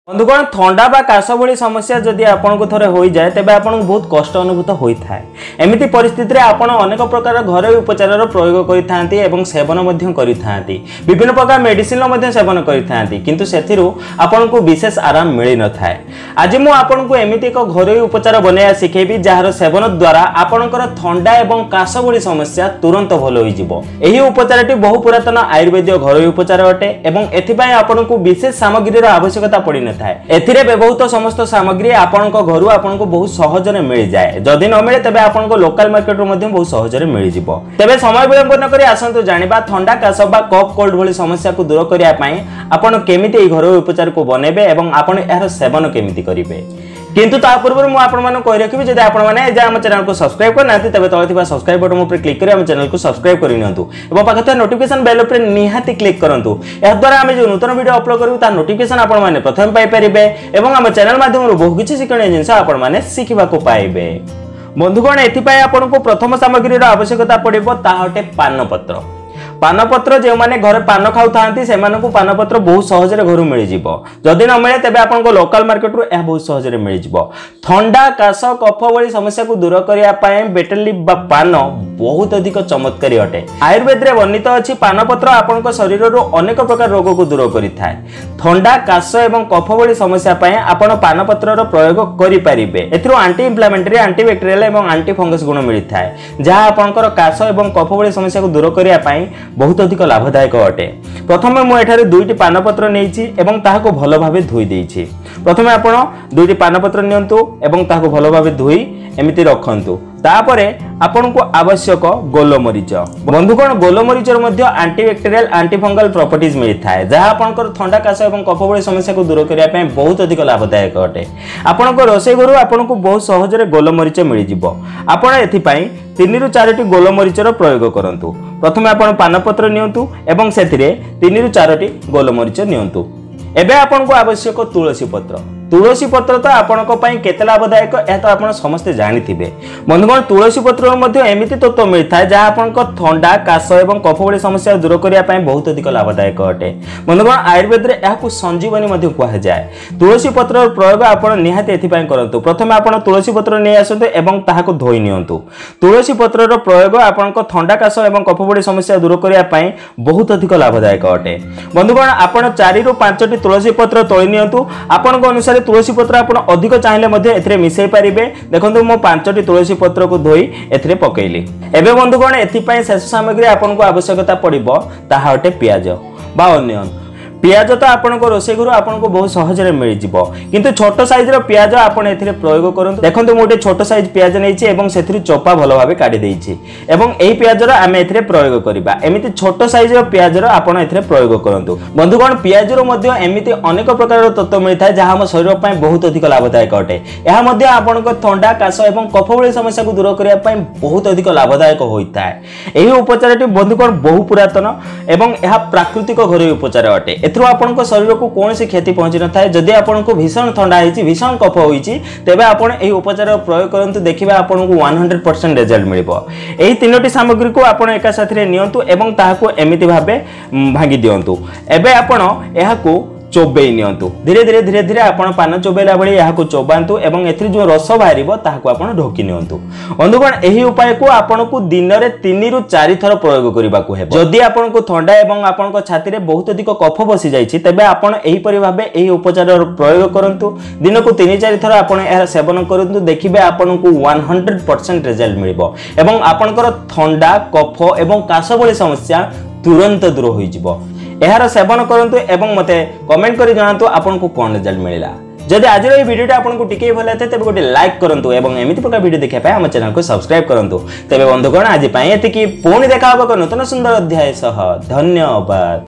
बंधुगण थंडा बा काश भली समस्या जदि आपको थोड़े हो जाए तेज आपको बहुत कष्ट अनुभूत होता है। एमती परिस्थिति आपड़ अनेक प्रकार घरोई उपचार प्रयोग कर सेवन विभिन्न प्रकार मेडिसिन सेवन कर विशेष आराम मिल न था। आज मुझे एमती एक घरोई उपचार बनैया शिखेबी जार सेवन द्वारा आपणकर थंडा और काश भली समस्या तुरंत भल हो। उपचार बहु पुरातन आयुर्वेद घरोई उपचार अटे और एथपाई आपको विशेष सामग्री आवश्यकता पड़ न एथिरे व्यवहृत समस्त सामग्री आपण घर आपको बहुत सहजरे मिल जाए। जदि न मिले तेज आपको लोकल मार्केट बहुत सहजरे मिल जाए। तेज समय विलंब न करी आसंतु जानिबा थंडा काश बा कफ कोल्ड भली समस्या को दूर करिया पई आपण केमिति घरोई उपचार को बनेबे एवं आपण यार सेवन केमिति करिवे। किंतु ता पूर्व मुझे आपण कही रखी जब आप चैनल को सब्सक्राइब करना तेज तले सब्सक्राइब बटन पर क्लिक कर चैनल को सब्सक्राइब कर पाखे नोटिफिकेशन बेल पर निहाती क्लिक करूँ। याद्वारा आम जो नूतन वीडियो अपलोड करूँ तार नोटिफिकेशन आपने प्रथम पाइपर और आम चैनल माध्यम बहुत किसी शिक्षणीय जिनस आपने शिखा पाइबे। बंधुगण एथपाई आपको प्रथम सामग्री आवश्यकता पड़े ताटे पानपत्र। पानपत्र जो मैंने घर पान खाऊ था पानपत्र बहुत सहजरे घर मिल जदि न मिले तेज आपको लोकल मार्केट रू बहुत सहजरे मिल थंडा काश कफ भली समस्या को दूर करने बेटर लीफ बा पान बहुत अधिक चमत्कारी अटे। आयुर्वेद रे वर्णित अच्छी पानपत्र आपन शरीर रू अनेक प्रकार रोग को दूर करिथाय। थंडा काश एवं कफ भली समस्या आपण पानपत्र प्रयोग करें। एथिरो एंटी इन्फ्लेमेटरी एंटीबैक्टेरियल एवं एंटी फंगस गुण मिलता है जहाँ आपंकर काश एवं कफ भली समस्या को दूर करने बहुत अधिक लाभदायक अटे। प्रथम मुझे दुईटी पानपत्र नहीं भल भाव धोई देछि। प्रथम आप दुईटी पानपत्र नियंतु एवं ताको भल भाव धोई एमती रखंतु। तापरे आपनको आवश्यक गोलमरीच। बंधुगण गोलमरीच एंटीबैक्टेरियल एंटीफंगल प्रॉपर्टीज मिलता है जहाँ आपंकर थंडा काश और कफ भली समस्या को दूर करने बहुत अधिक लाभदायक अटे। आपंक रोषे घर आपको बहुत सहजरे गोलमरीच मिल जाए। आपण एथिपाई 3 ରୁ 4ଟି गोलमरीचर प्रयोग करंतु। प्रथम आपण पानपत्र नियंतु एवं सेथिरे 3 ରୁ 4ଟି गोलमरीच नियंतु। एबे आपनको आवश्यक तुलसी पत्र। तुलसी पत्र तो आपनको पई केते लाभदायक यह तो आपण समस्ते जानिथिबे। बंधुगण तुलसी पत्र मध्ये एमिति तत्व मिलता है जहाँ आपनको थंडा काश एवं कफ भली समस्या दूर करने बहुत अधिक लाभदायक अटे। बंधुगण आयुर्वेद रे याकु संजीवनी मध्ये कहा जाए। तुलसी पत्र प्रयोग आपण निहाती एथिपाई करंतु। प्रथम आपण तुलसी पत्र नै आसंतु एवं ताहाको धोई नियंतु। तुलसी पत्र प्रयोग आपनको थंडा काश एवं कफ भली समस्या दूर करने बहुत अधिक लाभदायक अटे। बंधुगण आपण 4 ରୁ 5ଟି तुलसी पत्र तोଳି नियंतु। आपनको अनुसार तुलसी पत्र आप अधिक चाहिए मिसई पारे। देखो मो 5टी तुलसी पत्र को धोई एथिरे पकेली। एबे बंधुगण एथिपाई शेष सामग्री आपको आवश्यकता पड़िबो ताहा अटे प्याज बा अनियन। पियाज तो आपको रोषे घर आपको बहुत सहजरे मिल जाए किंतु छोट साइज पियाज आप प्रयोग करूँ। देखो मुझे छोट साइज पियाज नहीं से चोपा भल भाव काढ़ी यही पियाजर आम ए प्रयोग करवा। एमती छोट साइज पियाजर आप प्रयोग करूँ। बंधुगण पियाजर एमती अनेक प्रकार तत्व मिलता है जहाँ आम शरीर बहुत अधिक लाभदायक अटे। यह आपको थंडा काश और कफ भली समस्या को दूर करने बहुत अधिक लाभदायक होता है। यही उपचार बंधुगण बहु पुरातन और यह प्राकृतिक घरोई उपचार अटे। एथरो आपनको शरीर को कौन सी क्षति पहुंची न थाए। जदि आपको भीषण थंडा होइछि भीषण कफ होइछि तेबे आपण एही उपचार प्रयोग करंतु। देखिबा आपनको 100% रिजल्ट मिलिबो। एही 3टी सामग्री को आपण एका साथरे नियंतु एवं ताहाको एमिति भाबे भांगी दियंतु। एबे आपण एहाको चोबई नियंतु। धीरे धीरे धीरे धीरे आपण पान चोबैला बळी याको चोबांतु एवं एथि जो रस बाहरिबो ताहाको आपण ढोकी नियंतु। बंधुगण एही उपाय को आपनको दिन रे 3 ରୁ 4 थर प्रयोग करिबा को हेबो। जदि आपनको थंडा एवं आपनको छाती रे बहुत अधिक कफ बसी जाइछि तेबे आपण एही परि भाबे एही उपचार प्रयोग करंतु। दिन को 3-4 थर आपण एहा सेवन करंतु। देखिबे आपनको 100% रिजल्ट मिलिबो एवं आपनकर थंडा कफ एवं काश भली समस्या तुरंत दूर होई जिवो। यार सेवन करंतु एवं मते कमेंट करी जणातु आपनको कोन रिजल्ट मिलिला। जदि आज ये वीडियो आपको टिके भल लागे तेज गोटे लाइक करूँ और एमती प्रकार वीडियो देखा आम चैनल को सब्सक्राइब करूँ। तेज बंधुगण आज पुणी देखा नूतन सुंदर अध्याय सह धन्यवाद।